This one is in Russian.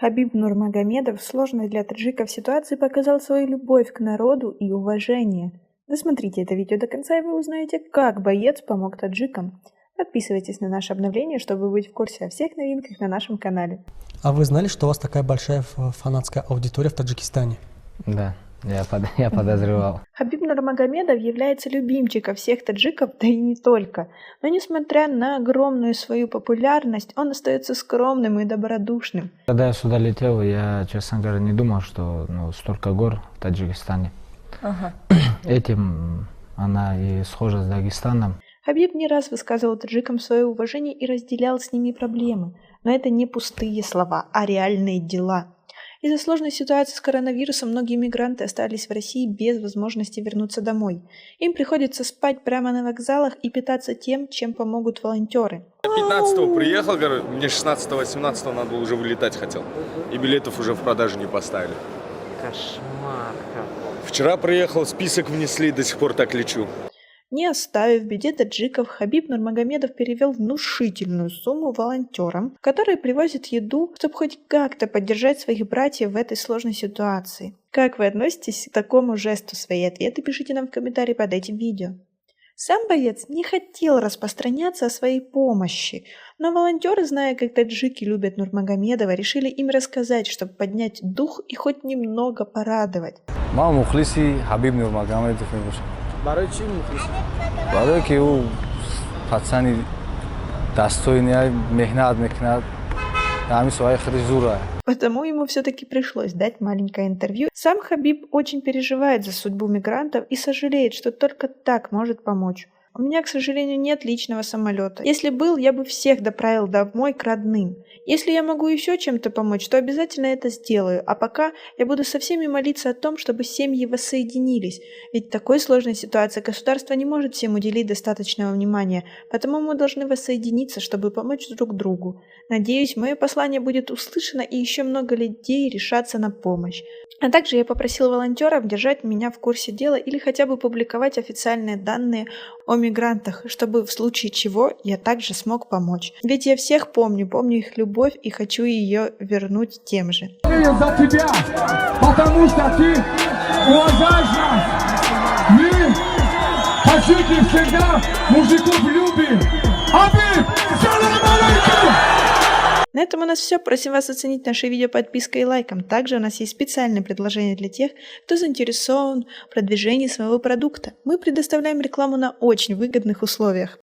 Хабиб Нурмагомедов в сложной для таджиков ситуации показал свою любовь к народу и уважение. Досмотрите это видео до конца, и вы узнаете, как боец помог таджикам. Подписывайтесь на наше обновление, чтобы быть в курсе о всех новинках на нашем канале. А вы знали, что у вас такая большая фанатская аудитория в Таджикистане? Да, я подозревал. Хабиб Нурмагомедов является любимчиком всех таджиков, да и не только. Но несмотря на огромную свою популярность, он остается скромным и добродушным. Когда я сюда летел, я, честно говоря, не думал, что столько гор в Таджикистане. Этим она и схожа с Дагестаном. Хабиб не раз высказывал таджикам свое уважение и разделял с ними проблемы. Но это не пустые слова, а реальные дела. Из-за сложной ситуации с коронавирусом многие мигранты остались в России без возможности вернуться домой. Им приходится спать прямо на вокзалах и питаться тем, чем помогут волонтеры. 15-го приехал, говорю, мне 16-17 надо уже вылетать хотел. И билетов уже в продажу не поставили. Кошмар. Вчера приехал, список внесли, до сих пор так лечу. Не оставив в беде таджиков, Хабиб Нурмагомедов перевел внушительную сумму волонтерам, которые привозят еду, чтобы хоть как-то поддержать своих братьев в этой сложной ситуации. Как вы относитесь к такому жесту? Свои ответы пишите нам в комментарии под этим видео. Сам боец не хотел распространяться о своей помощи, но волонтеры, зная, как таджики любят Нурмагомедова, решили им рассказать, чтобы поднять дух и хоть немного порадовать. Хабиб Нурмагомедов. برای چی مخلصی؟ برای که او پسانی دستوی مهنت میکند همین سوای خودش زوره. Потому ему все-таки пришлось дать маленькое интервью. Сам Хабиб очень переживает за судьбу мигрантов и сожалеет, что только так может помочь. У меня, к сожалению, нет личного самолета. Если был, я бы всех доправил домой к родным. Если я могу еще чем-то помочь, то обязательно это сделаю. А пока я буду со всеми молиться о том, чтобы семьи воссоединились. Ведь в такой сложной ситуации государство не может всем уделить достаточного внимания. Потому мы должны воссоединиться, чтобы помочь друг другу. Надеюсь, мое послание будет услышано и еще много людей решатся на помощь. А также я попросил волонтеров держать меня в курсе дела или хотя бы публиковать официальные данные о мигрантах, чтобы в случае чего я также смог помочь. Ведь я всех помню их любовь и хочу ее вернуть тем же. За тебя, потому что ты уважаешь нас. Мы, таджики, всегда мужиков любим. Хабиб, салам алейкум! На этом у нас все. Просим вас оценить наше видео подпиской и лайком. Также у нас есть специальное предложение для тех, кто заинтересован в продвижении своего продукта. Мы предоставляем рекламу на очень выгодных условиях.